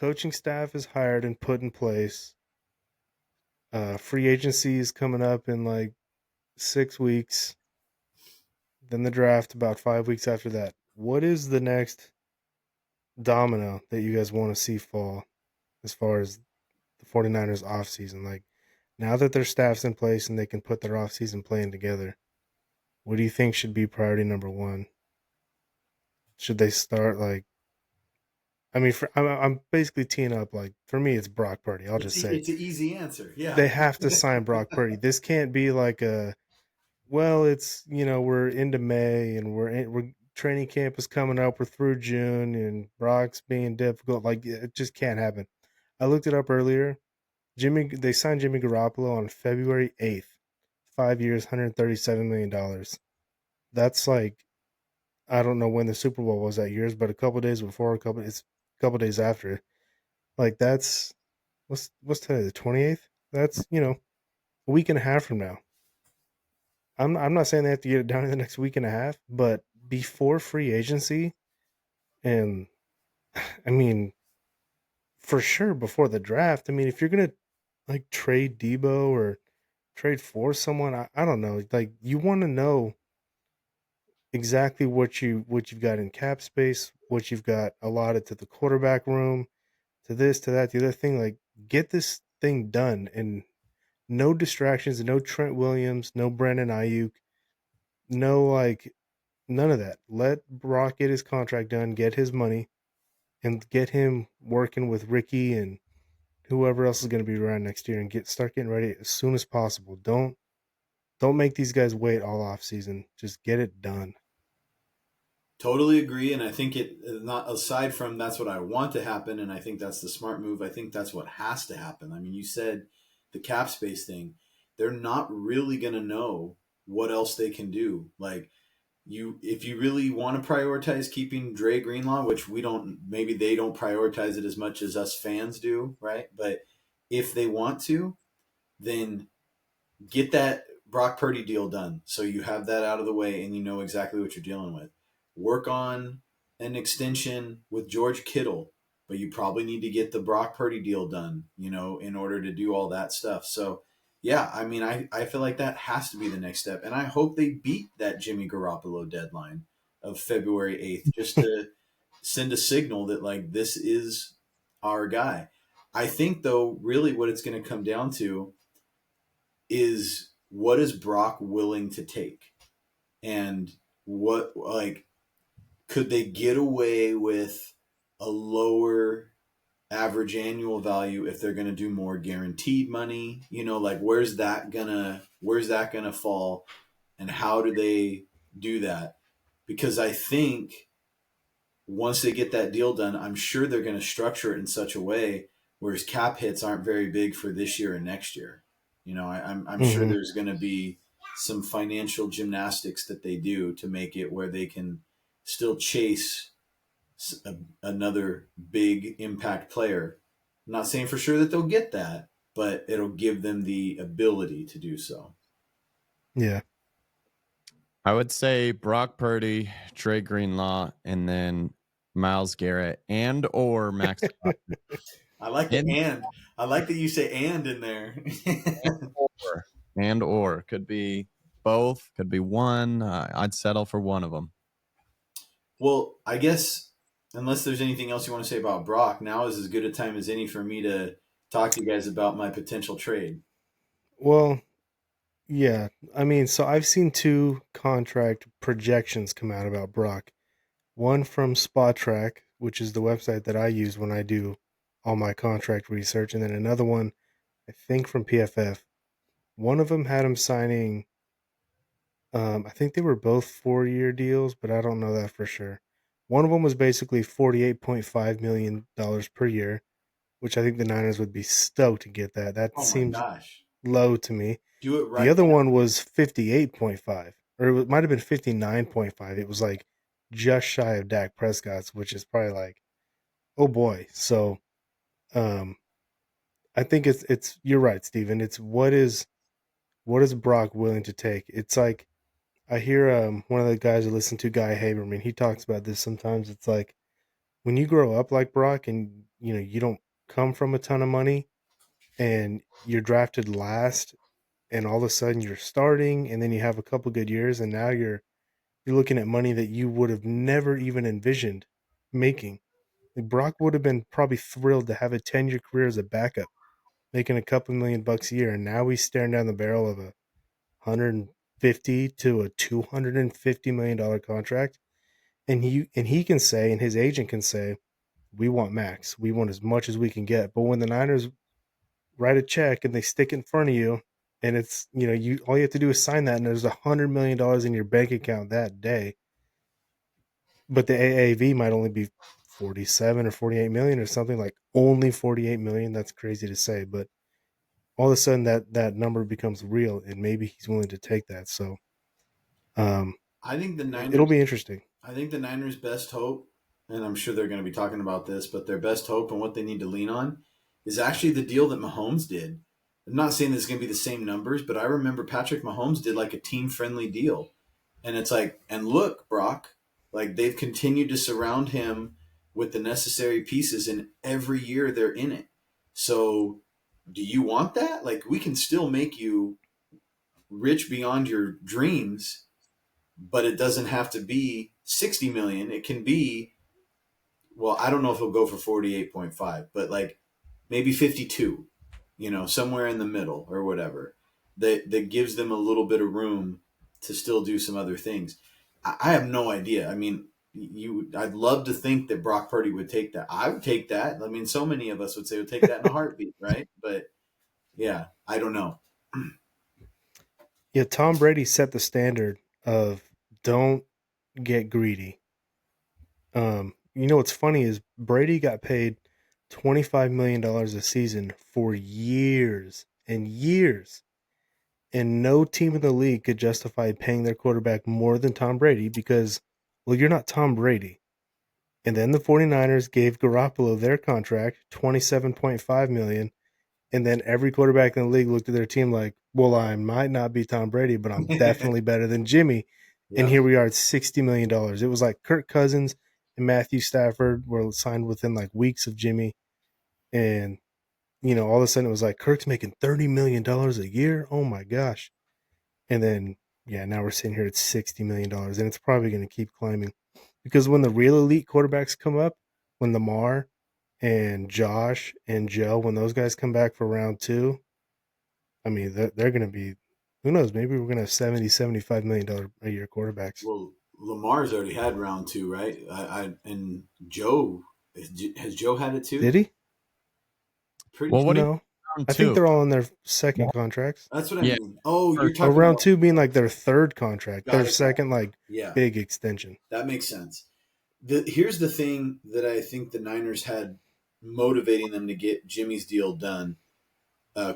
coaching staff is hired and put in place. Free agency is coming up in like 6 weeks. Then the draft about 5 weeks after that. What is the next domino that you guys want to see fall as far as the 49ers offseason? Like, now that their staff's in place and they can put their offseason plan together, what do you think should be priority number one? Should they start like? I mean, I'm basically teeing up like for me, it's Brock Purdy. I'll just say It's an easy answer. Yeah. they have to sign Brock Purdy. This can't be like a well, it's we're into May and we're training camp is coming up. We're through June and Brock's being difficult. Like it just can't happen. I looked it up earlier. They signed Jimmy Garoppolo on February 8th, 5 years, $137 million. That's like I don't know when the Super Bowl was that years, but a couple days before, it's a couple days after. Like that's what's today, the 28th? That's a week and a half from now. I'm not saying they have to get it done in the next week and a half, but before free agency, and I mean for sure before the draft. I mean, if you're gonna like trade Debo or trade for someone, I don't know. Like you want to know exactly what you've got in cap space, what you've got allotted to the quarterback room, to this, to that, the other thing. Like get this thing done and no distractions, no Trent Williams, no Brandon Ayuk, no like none of that. Let Brock get his contract done, get his money, and get him working with Ricky and whoever else is going to be around next year, and start getting ready as soon as possible. Don't make these guys wait all off season. Just get it done. Totally agree, and I think it not aside from that's what I want to happen, and I think that's the smart move. I think that's what has to happen. I mean, you said the cap space thing; they're not really going to know what else they can do. Like if you really want to prioritize keeping Dre Greenlaw, which we don't, maybe they don't prioritize it as much as us fans do, right? But if they want to, then get that Brock Purdy deal done so you have that out of the way and you know exactly what you're dealing with. Work on an extension with George Kittle, but you probably need to get the Brock Purdy deal done, in order to do all that stuff. So, yeah, I mean, I feel like that has to be the next step. And I hope they beat that Jimmy Garoppolo deadline of February 8th just to send a signal that, like, this is our guy. I think, though, really what it's going to come down to is what is Brock willing to take? And what, like, could they get away with a lower average annual value if they're going to do more guaranteed money? Like where's that gonna fall, and how do they do that? Because I think once they get that deal done, I'm sure they're going to structure it in such a way where his cap hits aren't very big for this year and next year. I'm sure Mm-hmm. there's going to be some financial gymnastics that they do to make it where they can still chase another big impact player. I'm not saying for sure that they'll get that, but it'll give them the ability to do so. Yeah. I would say Brock Purdy, Trey Greenlaw, and then Miles Garrett and or Max I like the and and. I like that you say and in there. or and or could be both, could be one. I'd settle for one of them. Well, I guess unless there's anything else you want to say about Brock, now is as good a time as any for me to talk to you guys about my potential trade. Well, yeah. I mean, so I've seen two contract projections come out about Brock. One from Spot Track, which is the website that I use when I do all my contract research, and then another one, I think from PFF. One of them had him signing. I think they were both 4-year deals, but I don't know that for sure. One of them was basically $48.5 million per year, which I think the Niners would be stoked to get that. That Oh my seems gosh. low to me. Do it The right other now. one was 58.5, or it might have been 59.5. It was like just shy of Dak Prescott's, which is probably like, oh boy. So, um, I think it's you're right, Steven. It's what is Brock willing to take? It's like I hear one of the guys I listen to, Guy Haberman, he talks about this sometimes. It's like when you grow up like Brock and you don't come from a ton of money and you're drafted last and all of a sudden you're starting and then you have a couple good years and now you're looking at money that you would have never even envisioned making. Like Brock would have been probably thrilled to have a 10-year career as a backup, making a couple $1,000,000 a year, and now he's staring down the barrel of a 150 to a $250 million contract. And he can say, and his agent can say, we want max. We want as much as we can get. But when the Niners write a check and they stick it in front of you, and it's you all you have to do is sign that, and there's $100 million in your bank account that day, but the AAV might only be 47 or 48 million or something, like only 48 million. That's crazy to say, but all of a sudden that number becomes real, and maybe he's willing to take that. So um, I think the it'll Niners. be interesting. I think the Niners' best hope, and I'm sure they're going to be talking about this, but their best hope and what they need to lean on is actually the deal that Mahomes did. I'm not saying this is going to be the same numbers, but I remember Patrick Mahomes did like a team friendly deal. And it's like, and look, Brock, like they've continued to surround him with the necessary pieces, and every year they're in it. So, do you want that? Like, we can still make you rich beyond your dreams, but it doesn't have to be 60 million. It can be, well, I don't know if he'll go for 48.5, but like maybe 52, somewhere in the middle or whatever. That gives them a little bit of room to still do some other things. I have no idea. I mean, I'd love to think that Brock Purdy would take that. I would take that. I mean, so many of us would say would take that in a heartbeat, right? But yeah, I don't know. Yeah, Tom Brady set the standard of don't get greedy. What's funny is Brady got paid $25 million a season for years and years, and no team in the league could justify paying their quarterback more than Tom Brady because, well, you're not Tom Brady. And then the 49ers gave Garoppolo their contract, 27.5 million, and then every quarterback in the league looked at their team like, well, I might not be Tom Brady, but I'm definitely better than Jimmy. And Yep. here we are at $60 million. It was like Kirk Cousins and Matthew Stafford were signed within like weeks of Jimmy. And, all of a sudden it was like Kirk's making $30 million a year. Oh my gosh. And then, yeah, now we're sitting here at $60 million, and it's probably going to keep climbing because when the real elite quarterbacks come up, when Lamar and Josh and Joe, when those guys come back for round two, I mean, they're going to be, who knows, maybe we're going to have $70-75 million a year quarterbacks. Well, Lamar's already had round two, right? And Joe, has Joe had it too? Did he? Pretty Well, what do you sure. No. round I think two? they're all in their second contracts. That's what I Yeah, mean. Oh, you're first. Or talking round about. two being like their third contract, their Got it. second, like, Yeah, big extension. that makes sense. Here's the thing that I think the Niners had motivating them to get Jimmy's deal done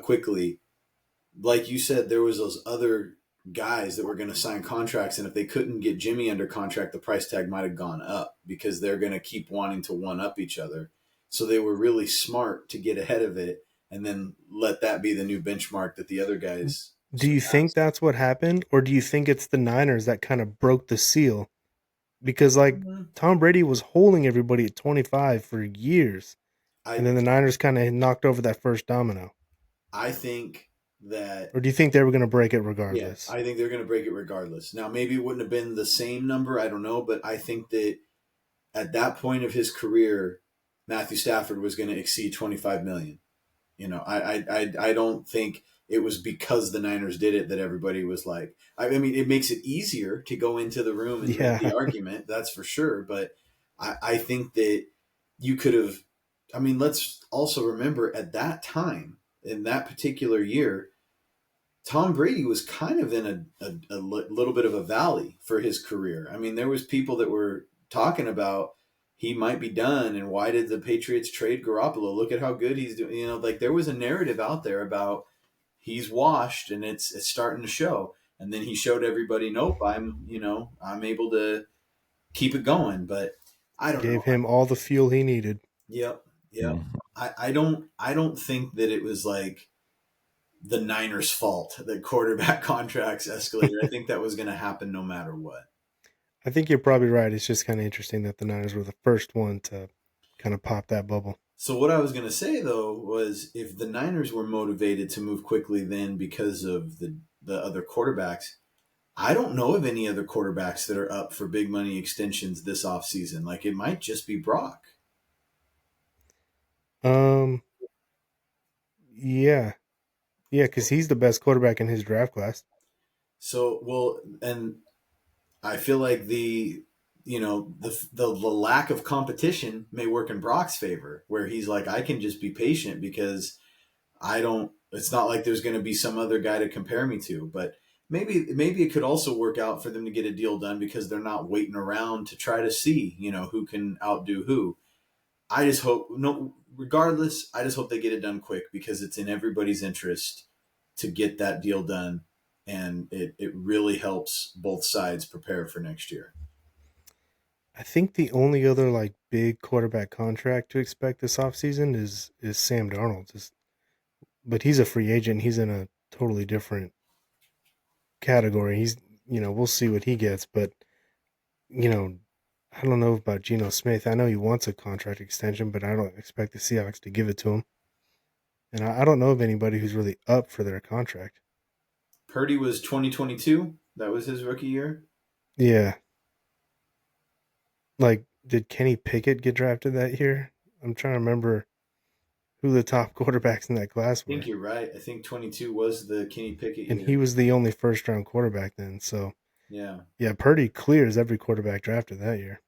quickly. Like you said, there was those other guys that were going to sign contracts, and if they couldn't get Jimmy under contract, the price tag might have gone up because they're going to keep wanting to one up each other. So they were really smart to get ahead of it and then let that be the new benchmark that the other guys Do you think surpassed. that's what happened? Or do you think it's the Niners that kind of broke the seal? Because, like, Mhm. Tom Brady was holding everybody at 25 for years, and I then the Niners kind of knocked over that first domino. I think that Or do you think they were going to break it yeah, regardless? I think they're going to break it regardless. Now maybe it wouldn't have been the same number, I don't know, but I think that at that point of his career, Matthew Stafford was going to exceed 25 million. I don't think it was because the Niners did it that everybody was like. I mean, it makes it easier to go into the room and make the Yeah. argument, that's for sure. But I think that you could have. I mean, let's also remember at that time in that particular year, Tom Brady was kind of in a little bit of a valley for his career. I mean, there was people that were talking about he might be done, and why did the Patriots trade Garoppolo? Look at how good he's doing. Like there was a narrative out there about he's washed, and it's starting to show. And then he showed everybody, nope, I'm able to keep it going. But I don't know. Gave him all the fuel he needed. Yep, yep. Mhm. I don't think that it was like the Niners' fault that quarterback contracts escalated. I think that was going to happen no matter what. I think you're probably right. It's just kind of interesting that the Niners were the first one to kind of pop that bubble. So what I was going to say though was if the Niners were motivated to move quickly then because of the other quarterbacks, I don't know of any other quarterbacks that are up for big money extensions this offseason. Like it might just be Brock. Um, yeah, yeah, because he's the best quarterback in his draft class. So, well, and I feel like the lack of competition may work in Brock's favor, where he's like, I can just be patient because I don't. It's not like there's going to be some other guy to compare me to. But maybe it could also work out for them to get a deal done because they're not waiting around to try to see who can outdo who. I just hope no. Regardless, I just hope they get it done quick because it's in everybody's interest to get that deal done, and it really helps both sides prepare for next year. I think the only other like big quarterback contract to expect this offseason is Sam Darnold's. But he's a free agent. He's in a totally different category. We'll see what he gets, but you know, I don't know about Geno Smith. I know he wants a contract extension, but I don't expect the Seahawks to give it to him. And I don't know of anybody who's really up for their contract. Purdy was 2022. That was his rookie year. Yeah. Like, did Kenny Pickett get drafted that year? I'm trying to remember who the top quarterbacks in that class I think were. you're right. I think 22 was the Kenny Pickett And he year. was the only first round quarterback then. So, Yeah. yeah, Purdy clears every quarterback drafted that year.